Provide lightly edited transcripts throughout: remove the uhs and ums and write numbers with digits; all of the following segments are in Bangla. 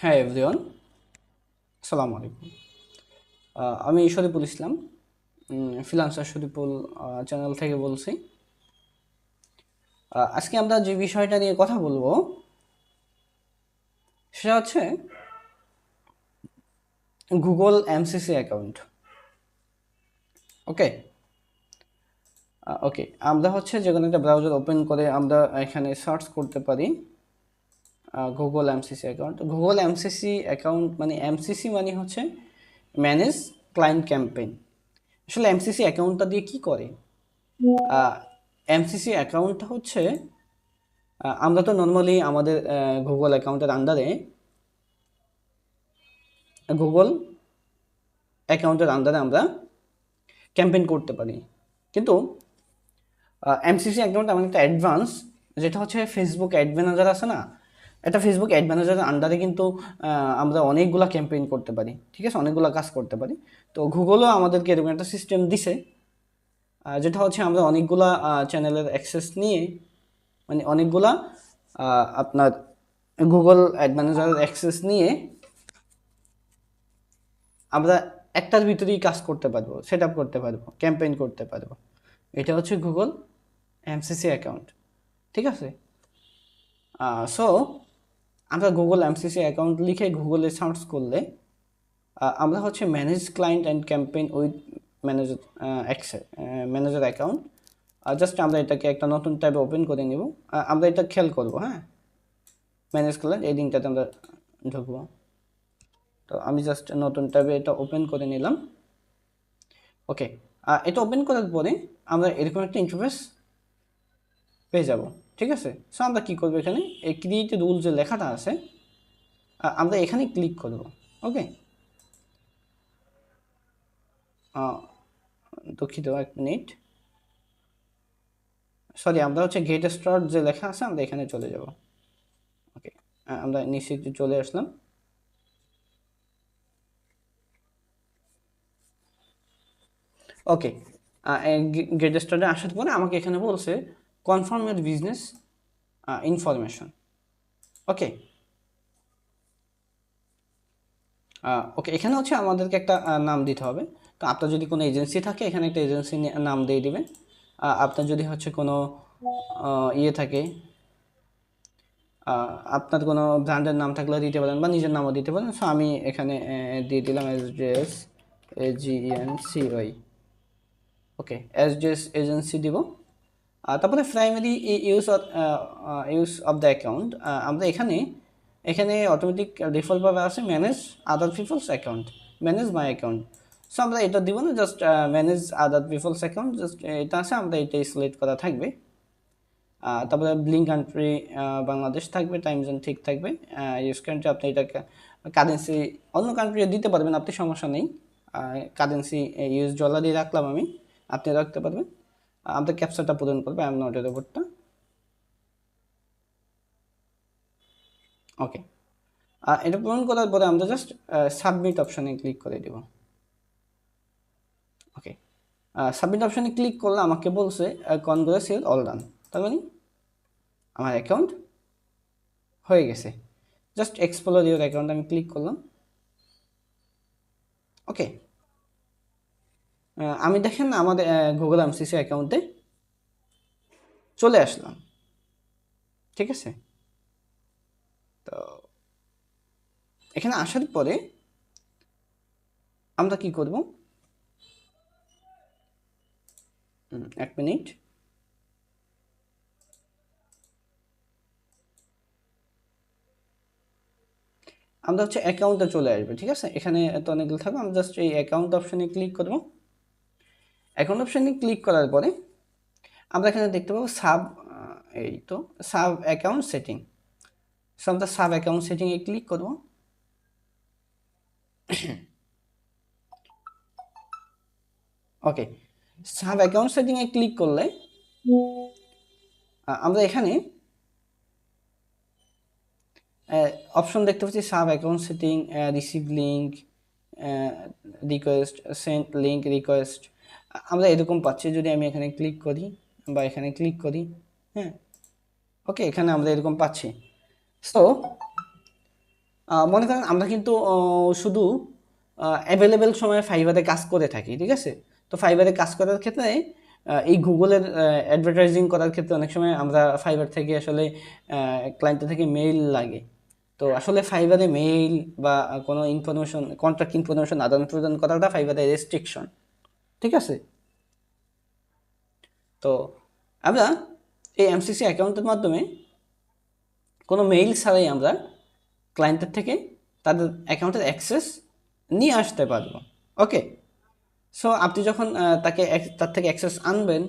হ্যাঁ এভরিওয়ান, আসসালামু আলাইকুম। আমি শরীফুল ইসলাম, ফ্রিল্যান্সার শরীফুল চ্যানেল থেকে বলছি। আজকে আমরা যে বিষয়টা নিয়ে কথা বলবো সেটা হচ্ছে গুগল এমসিসি অ্যাকাউন্ট। ওকে ওকে আমরা হচ্ছে যে কোনো একটা ব্রাউজার ওপেন করে আমরা এখানে সার্চ করতে পারি Google MCC account. Google MCC account মানে এমসিসি মানে হচ্ছে ম্যানেজ ক্লায়েন্ট ক্যাম্পেইন। আসলে এমসিসি অ্যাকাউন্টটা দিয়ে কি করে? এমসিসি অ্যাকাউন্টটা হচ্ছে আমরা তো নর্মালি আমাদের গুগল অ্যাকাউন্টের আন্ডারে গুগল অ্যাকাউন্টের আন্ডারে আমরা ক্যাম্পেইন করতে পারি, কিন্তু এমসিসি অ্যাকাউন্ট এমন একটা অ্যাডভান্স, যেটা হচ্ছে ফেসবুক অ্যাড ম্যানেজার আছে না, এটা ফেসবুক অ্যাড ম্যানেজারের আন্ডারে কিন্তু আমরা অনেকগুলা ক্যাম্পেইন করতে পারি, ঠিক আছে, অনেকগুলা কাজ করতে পারি। তো গুগলও আমাদেরকে এরকম একটা সিস্টেম দিছে, যেটা হচ্ছে আমরা অনেকগুলা চ্যানেলের অ্যাক্সেস নিয়ে, মানে অনেকগুলা আপনার গুগল অ্যাড ম্যানেজারের অ্যাক্সেস নিয়ে আমরা একটার ভিতরেই কাজ করতে পারবো, সেট আপ করতে পারবো, ক্যাম্পেইন করতে পারবো। এটা হচ্ছে গুগল এমসিসি অ্যাকাউন্ট, ঠিক আছে। সো আমরা গুগল এমসিসি অ্যাকাউন্ট লিখে গুগলে সার্চ করলে আমরা হচ্ছে manage client and campaign with manager manager account. Just আমরা এটাকে একটা নতুন ট্যাবে ওপেন করে নিব। আমরা এটা খেয়াল করবো, হ্যাঁ, ম্যানেজ ক্লায়েন্ট এই লিঙ্কটাতে আমরা ঢুকবো। তো আমি জাস্ট নতুন ট্যাবে এটা ওপেন করে নিলাম। ওকে, এটা ওপেন করার পরে আমরা এরকম একটা ইন্টারফেস পেয়ে যাব, ঠিক আছে। সো আমরা কী করবো, এখানে এই ক্রিয়েট রুল যে লেখাটা আছে আমরা এখানে ক্লিক করব। ওকে, দুঃখিত, এক মিনিট, সরি, আমরা হচ্ছে গেট স্টার্ট যে লেখা আছে আমরা এখানে চলে যাব। ওকে, আমরা নিচে চলে আসলাম। ওকে, গেট স্টার্টে আসার পরে আমাকে এখানে বলছে confirm your business information. Okay okay, এখানে হচ্ছে আমাদেরকে একটা নাম দিতে হবে। তো আপনার যদি কোনো এজেন্সি থাকে এখানে একটা এজেন্সি নাম দিয়ে দিবেন। আপনার যদি হচ্ছে কোনো ইয়ে থাকে, আপনার কোনো ব্র্যান্ডের নাম থাকলে দিতে পারেন বা নিজের নামও দিতে পারেন। সো আমি এখানে দিয়ে দিলাম SJS AGNCY। Okay, SJS agency দিব। তারপরে primary use of the account আমরা এখানে এখানে অটোমেটিক ডিফল্টভাবে আছে manage other people's account, manage my account. So আমরা এটা দিব না, just manage other people's account, just এটা আছে, আমরা এটাই সিলেক্ট করা থাকবে। তারপরে ব্লিং কান্ট্রি বাংলাদেশ থাকবে, টাইম জোন ঠিক থাকবে, ইউজ কান্ট্রি আপনি এটাকে কারেন্সি অন্য কান্ট্রি দিতে পারবেন, আপনি সমস্যা নেই। কারেন্সি ইউএস ডলারই রাখলাম আমি, আপনি রাখতে পারবেন। আমরা ক্যাপচারটা পূরণ করবো, আই এম নট এর ওপরটা। ওকে, এটা পূরণ করার পরে আমরা জাস্ট সাবমিট অপশানে ক্লিক করে দেব। ওকে, সাবমিট অপশানে ক্লিক করলে আমাকে বলছে কনগ্রেচুলেশন অল ডান, তার মানে আমার অ্যাকাউন্ট হয়ে গেছে। জাস্ট এক্সপ্লোর ইউর অ্যাকাউন্ট আমি ক্লিক করলাম। ওকে, আমি দেখেন আমাদের গুগল এমসিসি অ্যাকাউন্টে চলে আসলাম, ঠিক আছে। তো এখানে আসার পরে আমরা কি করব, এক মিনিট, আমরা হচ্ছে অ্যাকাউন্টে চলে আসবে, ঠিক আছে। এখানে তো অনেকগুলো থাকবে, আমরা জাস্ট এই অ্যাকাউন্ট অপশানে ক্লিক করব। অ্যাকাউন্ট অপশানে ক্লিক করার পরে আমরা এখানে দেখতে পাবো এই তো সাব অ্যাকাউন্ট সেটিং। সো আমরা সাব অ্যাকাউন্ট সেটিংয়ে ক্লিক করব। ওকে, সাব অ্যাকাউন্ট সেটিংয়ে ক্লিক করলে আমরা এখানে অপশন দেখতে পাচ্ছি sub account setting, receive link, request, send link request, আমরা এরকম পাচ্ছি। যদি আমি এখানে ক্লিক করি বা এখানে ক্লিক করি, হ্যাঁ, ওকে, এখানে আমরা এরকম পাচ্ছি। সো মনে করেন আমরা কিন্তু শুধু অ্যাভেলেবেল সময়ে ফাইবারে কাজ করে থাকি, ঠিক আছে? তো ফাইবারে কাজ করার ক্ষেত্রে এই গুগলের অ্যাডভার্টাইজিং করার ক্ষেত্রে অনেক সময় আমরা ফাইবার থেকে আসলে ক্লায়েন্টের থেকে মেইল লাগে। তো আসলে ফাইবারে মেইল বা কোনো ইনফরমেশন, কন্ট্যাক্ট ইনফরমেশন আদান প্রদান করাটা ফাইবারের রেস্ট্রিকশন, ঠিক আছে? তো আমরা এই এমসিসি অ্যাকাউন্টের মাধ্যমে কোনো মেইল ছাড়াই আমরা ক্লায়েন্টের থেকে তাদের অ্যাকাউন্টের অ্যাক্সেস নিয়ে আসতে পারবো। ওকে, সো আপনি যখন তার থেকে অ্যাক্সেস আনবেন,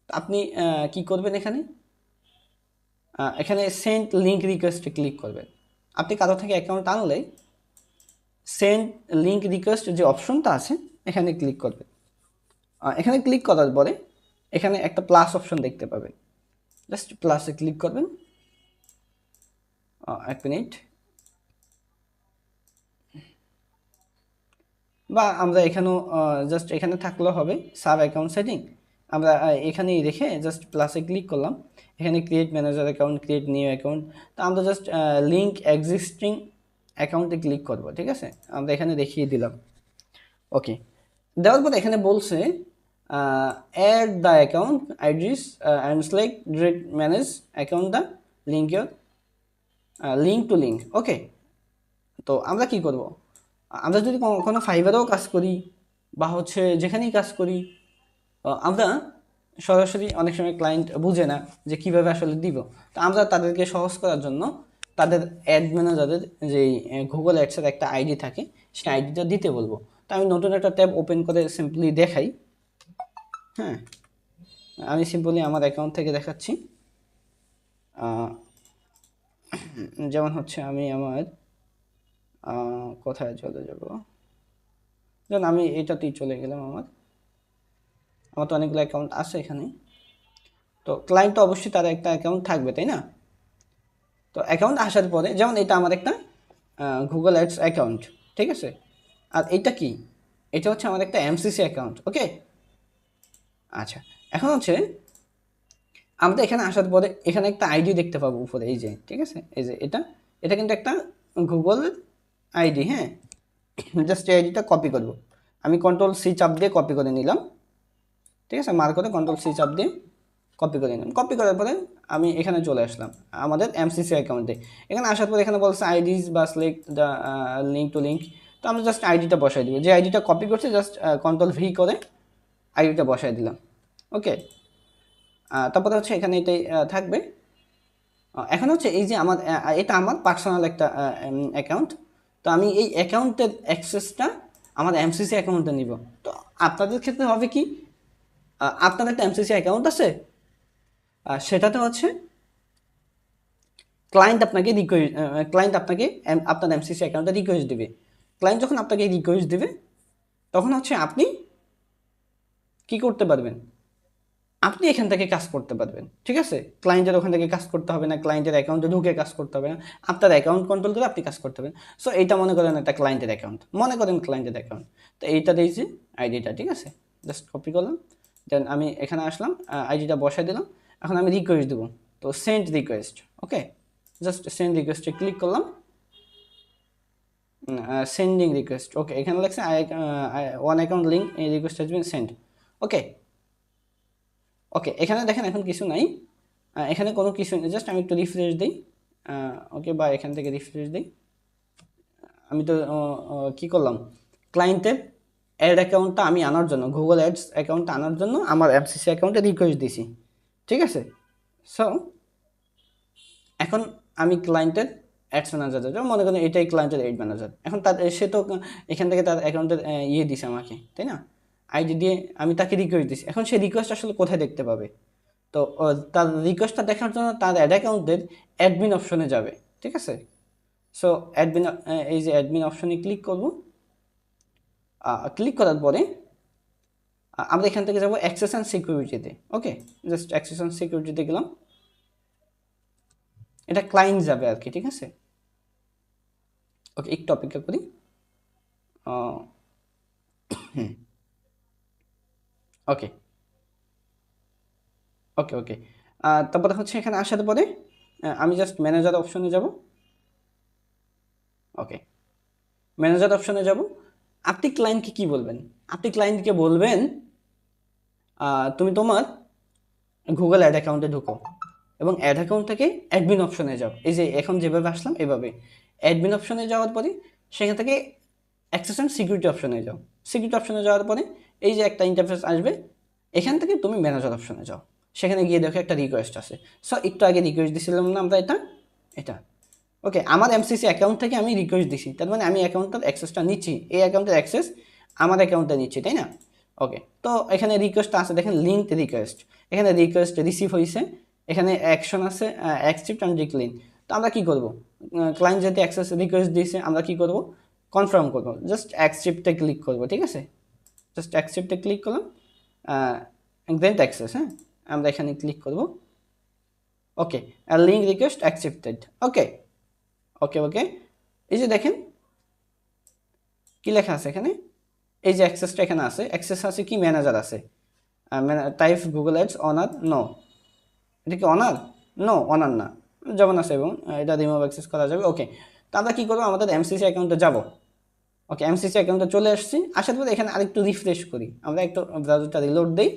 আপনি কি করবেন? এখানে সেন্ড লিঙ্ক রিকোয়েস্টে ক্লিক করবেন। আপনি কারো থেকে অ্যাকাউন্ট আনলে সেন্ড লিঙ্ক রিকোয়েস্ট যে অপশনটা আছে এখানে ক্লিক করবেন। এখানে ক্লিক করার পরে এখানে একটা প্লাস অপশন দেখতে পাবেন, জাস্ট প্লাসে ক্লিক করবেন। এক মিনিট, বা আমরা এখানেও জাস্ট এখানে থাকলেও হবে, সাব অ্যাকাউন্ট সেটিং আমরা এখানেই রেখে জাস্ট প্লাসে ক্লিক করলাম। এখানে create manager account, create new account, তো আমরা জাস্ট লিঙ্ক এক্সিস্টিং অ্যাকাউন্টে ক্লিক করব, ঠিক আছে? আমরা এখানে দেখিয়ে দিলাম। ওকে, দেওয়ার পর এখানে বলছে add the account address and select direct manage account the link your link to link. Okay, তো আমরা কি করব? আমরা যদি কোনো ফাইবারেও কাজ করি বা হচ্ছে যেখানেই কাজ করি, আমরা সরাসরি অনেক সময় ক্লায়েন্ট বুঝে না যে কিভাবে আসলে দিব। তো আমরা তাদেরকে সহজ করার জন্য তাদের অ্যাড ম্যানেজারের যেই গুগল অ্যাডসের একটা আইডি থাকে, সেই আইডিটা দিতে বলবো। তো আমি নতুন একটা ট্যাব ওপেন করে সিম্পলি দেখাই। হ্যাঁ, আমি সিম্পলি আমার অ্যাকাউন্ট থেকে দেখাচ্ছি। যেমন হচ্ছে আমি আমার কোথায় চলে যাব, যেমন আমি এটাতেই চলে গেলাম। আমার তো অনেকগুলো অ্যাকাউন্ট আছে এখানে। তো ক্লায়েন্ট তো অবশ্যই তার একটা অ্যাকাউন্ট থাকবে, তাই না? তো অ্যাকাউন্ট আসার পরে যেমন এটা আমার একটা গুগল অ্যাডস অ্যাকাউন্ট, ঠিক আছে? আর এটা কি? এটা হচ্ছে আমার একটা এমসিসি অ্যাকাউন্ট। ওকে, আচ্ছা, এখন হচ্ছে আমরা এখানে আসার পরে এখানে একটা আইডি দেখতে পাবো উপরে, এই যে, ঠিক আছে? এই যে এটা কিন্তু একটা গুগল আইডি। হ্যাঁ, জাস্ট এই আইডিটা কপি করব। আমি কন্ট্রোল সি চাপ দিয়ে কপি করে নিলাম, ঠিক আছে? মার্ক করে কন্ট্রোল সি চাপ দিয়ে কপি করে নিলাম। কপি করার পরে আমি এখানে চলে আসলাম আমাদের এমসিসি অ্যাকাউন্টে। এখানে আসার পরে এখানে বলছে আইডিস বা select the link to link. তো আমরা জাস্ট আইডিটা বসাই দিব, যে আইডিটা কপি করছে জাস্ট কন্ট্রোল ভি করে আইডিটা বসাই দিলাম। ওকে, তারপরে হচ্ছে এখানে এটাই থাকবে। এখন হচ্ছে এই যে আমার এটা আমার পার্সোনাল একটা অ্যাকাউন্ট। তো আমি এই অ্যাকাউন্টের অ্যাক্সেসটা আমার এমসিসি অ্যাকাউন্টে নিব। তো আপনাদের ক্ষেত্রে হবে কি, আপনার একটা এমসিসি অ্যাকাউন্ট আছে, সেটাতে হচ্ছে ক্লায়েন্ট আপনাকে আপনার এমসিসি অ্যাকাউন্টে রিকোয়েস্ট দেবে। ক্লায়েন্ট যখন আপনাকে রিকোয়েস্ট দেবে, তখন হচ্ছে আপনি কি করতে পারবেন? আপনি এখান থেকে কাজ করতে পারবেন, ঠিক আছে? ক্লায়েন্টের ওখান থেকে কাজ করতে হবে না, ক্লায়েন্টের অ্যাকাউন্টে ঢুকে কাজ করতে হবে না, আপনার অ্যাকাউন্ট কন্ট্রোল করে আপনি কাজ করতে পারবেন। সো এইটা মনে করেন একটা ক্লায়েন্টের অ্যাকাউন্ট, তো এইটা দিয়েছি আইডিটা, ঠিক আছে? জাস্ট কপি করলাম, দেন আমি এখানে আসলাম, আইডিটা বসাই দিলাম। এখন আমি রিকোয়েস্ট দেবো, তো send request. Okay, just send রিকোয়েস্টে ক্লিক করলাম। Sending request. ওকে, এখানে লাগছে one account link request has been send. Okay, okay, এখানে দেখেন এখন কিছু নাই, এখানে কোনো কিছু নেই। জাস্ট আমি একটু রিফ্রেশ দিই। ওকে, বা এখান থেকে রিফ্রেশ দিই। আমি তো কি করলাম, ক্লায়েন্টের অ্যাড অ্যাকাউন্টটা আমি আনার জন্য, গুগল অ্যাডস অ্যাকাউন্টটা আনার জন্য আমার এমসিসি অ্যাকাউন্টে রিকোয়েস্ট দিছি, ঠিক আছে? সো এখন আমি ক্লায়েন্টের অ্যাডস ম্যানেজার যাব, মনে করেন এটাই ক্লায়েন্টের এড ম্যানেজার। এখন সে তো এখান থেকে তার অ্যাকাউন্টের ইয়ে দিছে আমাকে, তাই না? আইডি দিয়ে আমি তাকে রিকোয়েস্ট দিছি। এখন সে রিকোয়েস্ট আসলে কোথায় দেখতে পাবে? তো তার রিকোয়েস্টটা দেখার জন্য তার অ্যাড অ্যাকাউন্টের অ্যাডমিন অপশনে যাবে, ঠিক আছে? সো অ্যাডমিন, এই যে অ্যাডমিন অপশনে ক্লিক করব। ক্লিক করার পরে আমরা এখান থেকে যাব অ্যাক্সেস অ্যান্ড সিকিউরিটিতে। ওকে, জাস্ট অ্যাক্সেস অ্যান্ড সিকিউরিটিতে গেলাম। এটা ক্লায়েন্ট যাবে আর কি, ঠিক আছে? ওকে, একটু অপেক্ষা করি। ওকে, ওকে, ওকে, তারপরে হচ্ছে এখানে আসার পরে আমি জাস্ট ম্যানেজার অপশনে যাব। ওকে, ম্যানেজার অপশনে যাব। আপনি ক্লায়েন্টকে কি বলবেন? আপনি ক্লায়েন্টকে বলবেন তুমি তোমার গুগল অ্যাড অ্যাকাউন্টে ঢুকো এবং অ্যাড অ্যাকাউন্ট থেকে অ্যাডমিন অপশনে যাও। এই যে এখন যেভাবে আসলাম এভাবে অ্যাডমিন অপশনে যাওয়ার পরে সেখান থেকে অ্যাক্সেস অ্যান্ড সিকিউরিটি অপশনে যাও। সিকিউরিটি অপশনে যাওয়ার পরে এই যে একটা ইন্টারফেস আসবে, এখান থেকে তুমি ম্যানেজার অপশনে যাও। সেখানে গিয়ে দেখো একটা রিকোয়েস্ট আছে। সো একটু আগে রিকোয়েস্ট দিছিলাম না আমরা, এটা ওকে, আমার এমসিসি অ্যাকাউন্ট থেকে আমি রিকোয়েস্ট দিছি, তার মানে আমি অ্যাকাউন্টটার অ্যাক্সেসটা নিচ্ছি, এই অ্যাকাউন্টের অ্যাক্সেস আমার অ্যাকাউন্টে নিচ্ছি, তাই না? ওকে, তো এখানে রিকোয়েস্টটা আছে, দেখেন লিঙ্ক রিকোয়েস্ট, এখানে রিকোয়েস্ট রিসিভ হয়েছে, এখানে অ্যাকশন আছে অ্যাকসেপ্ট অ্যান্ড ডিক্লাইন। তো আমরা কি করব? ক্লায়েন্ট যদি অ্যাক্সেস রিকোয়েস্ট দিয়েছে আমরা কি করব? কনফার্ম করব, জাস্ট অ্যাকসেপ্টে ক্লিক করব, ঠিক আছে? জাস্ট অ্যাকসেপ্টে ক্লিক করলাম, গ্র্যান্ট অ্যাক্সেস, হ্যাঁ আমরা এখানে ক্লিক করব। ওকে, লিঙ্ক রিকোয়েস্ট অ্যাকসেপ্টেড। ওকে ওকে ওকে, এই যে দেখেন কি লেখা আছে এখানে, এই যে অ্যাক্সেসটা এখানে আছে, অ্যাক্সেস আছে কি ম্যানেজার আছে, type Google ads owner no, এটা কি অনার? নো, অনার না, যেমন আছে, এবং এটা রিমুভ অ্যাক্সেস করা যাবে। ওকে, তো আমরা কী করবো? আমাদের এমসিসি অ্যাকাউন্টে যাব। ওকে, এমসিসি অ্যাকাউন্টে চলে আসছি, আসার পরে এখানে আরেকটু রিফ্রেশ করি, আমরা একটু ব্রাউজারটা রিলোড দিই।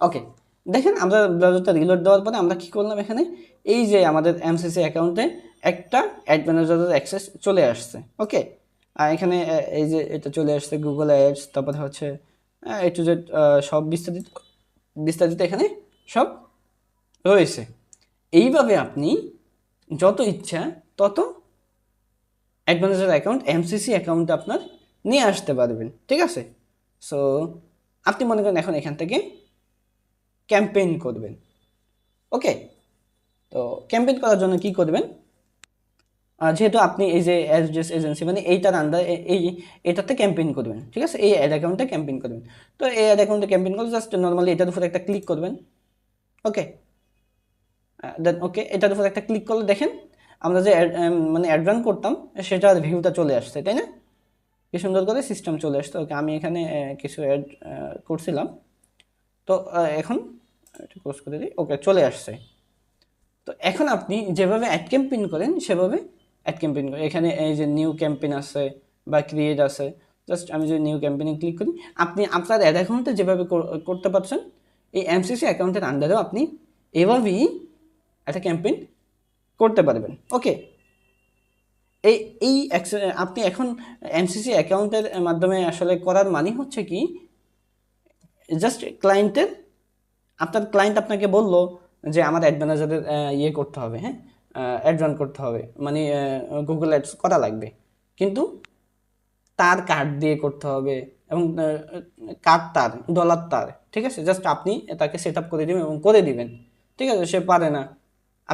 ওকে, দেখেন আমরা ব্রাউজারটা রিলোড দেওয়ার পরে আমরা কি করলাম, এখানে এই যে আমাদের এমসিসি অ্যাকাউন্টে একটা অ্যাড ম্যানেজারের অ্যাক্সেস চলে আসছে। ওকে, আর এখানে এই যে এটা চলে আসছে গুগল অ্যাডস, তারপরে হচ্ছে এ টু জেড সব বিস্তারিত বিস্তারিত এখানে সব রয়েছে। এইভাবে আপনি যত ইচ্ছা তত অ্যাড ম্যানেজার অ্যাকাউন্ট এমসিসি অ্যাকাউন্টে আপনার নিয়ে আসতে পারবেন, ঠিক আছে? সো আপনি মনে করেন এখন এখান থেকে ক্যাম্পেইন করবেন। ওকে, তো ক্যাম্পেইন করার জন্য কি করবেন? যেহেতু আপনি এই যে এসডিএস এজেন্সি মানে এইটার আন্ডার এই এটাতে ক্যাম্পেইন করবেন, ঠিক আছে? এই অ্যাড অ্যাকাউন্টে ক্যাম্পেইন করবেন। তো এই অ্যাড অ্যাকাউন্টে ক্যাম্পেইন করলে জাস্ট নর্মালি এটার উপর একটা ক্লিক করবেন। ওকে, দেন ওকে, এটার উপর একটা ক্লিক করলে দেখেন আমরা যে মানে অ্যাড রান করতাম সেটার ভিউটা চলে আসছে, তাই না? কি সুন্দর করে সিস্টেম চলে আসছে। ওকে, আমি এখানে কিছু অ্যাড করছিলাম, তো এখন ক্লোজ করে দিই। ওকে, চলে আসছে। তো এখন আপনি যেভাবে অ্যাড ক্যাম্পেইন করেন সেভাবে অ্যাড ক্যাম্পেইন করেন। এখানে এই যে নিউ ক্যাম্পেইন আছে বা ক্রিয়েট আছে, জাস্ট আমি যদি নিউ ক্যাম্পেইনে ক্লিক করি, আপনি আপনার অ্যাড অ্যাকাউন্টে যেভাবে করতে পারছেন এই এমসিসি অ্যাকাউন্টের আন্ডারেও আপনি এভাবেই একটা ক্যাম্পেইন করতে পারবেন। ওকে, এই এই আপনি এখন এমসিসি অ্যাকাউন্টের মাধ্যমে আসলে করার মানে হচ্ছে কি, জাস্ট ক্লায়েন্টের, আপনার ক্লায়েন্ট আপনাকে বললো যে আমার অ্যাড ম্যানেজারের ইয়ে করতে হবে, হ্যাঁ অ্যাড রান করতে হবে, মানে গুগল অ্যাডস করা লাগবে, কিন্তু তার কার্ড দিয়ে করতে হবে এবং কার্ড তার ডলার তার, ঠিক আছে? জাস্ট আপনি তাকে সেট আপ করে দিবেন এবং করে দিবেন, ঠিক আছে? সে পারে না,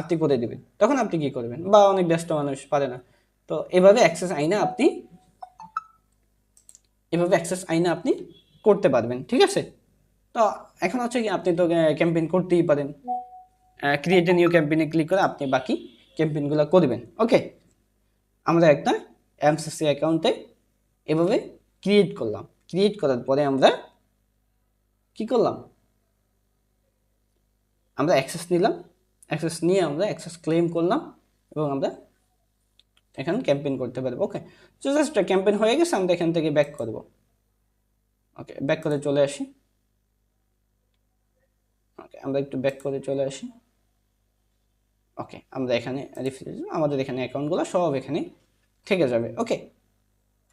আপনি করে দিবেন, তখন আপনি কি করবেন? বা অনেক ব্যস্ত মানুষ পারে না, তো এভাবে অ্যাক্সেস আইনে আপনি করতে পারবেন, ঠিক আছে? তো এখন হচ্ছে কি, আপনি তো ক্যাম্পেইন করতেই পারেন, ক্রিয়েট এ নিউ ক্যাম্পেইনে ক্লিক করে আপনি বাকি ক্যাম্পেইনগুলো করবেন। ওকে, আমরা একটা এমসিসি অ্যাকাউন্টে এভাবে ক্রিয়েট করলাম। ক্রিয়েট করার পরে আমরা কি করলাম? আমরা অ্যাক্সেস নিলাম, অ্যাক্সেস নিয়ে আমরা অ্যাক্সেস ক্লেম করলাম এবং আমরা এখানে ক্যাম্পেইন করতে পারবো। ওকে, তো জাস্ট ক্যাম্পেইন হয়ে গেছে, আমরা এখান থেকে ব্যাক করব। ওকে, ব্যাক করে চলে আসি। ওকে, আমরা একটু ব্যাক করে চলে আসি। ওকে, আমরা এখানে রিফ্রেশ, আমাদের এখানে অ্যাকাউন্টগুলো সব এখানে থেকে যাবে। ওকে,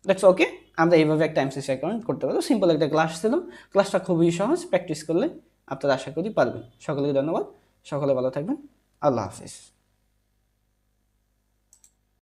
দ্যাটস ওকে, আমরা এইভাবে একটা এমসিসি অ্যাকাউন্ট করতে পারবো। সিম্পল একটা ক্লাস ছিল, ক্লাসটা খুবই সহজ, প্র্যাকটিস করলে আপনারা আশা করি পারবেন। সকলকে ধন্যবাদ, সকলে ভালো থাকবেন, আল্লাহ হাফিজ।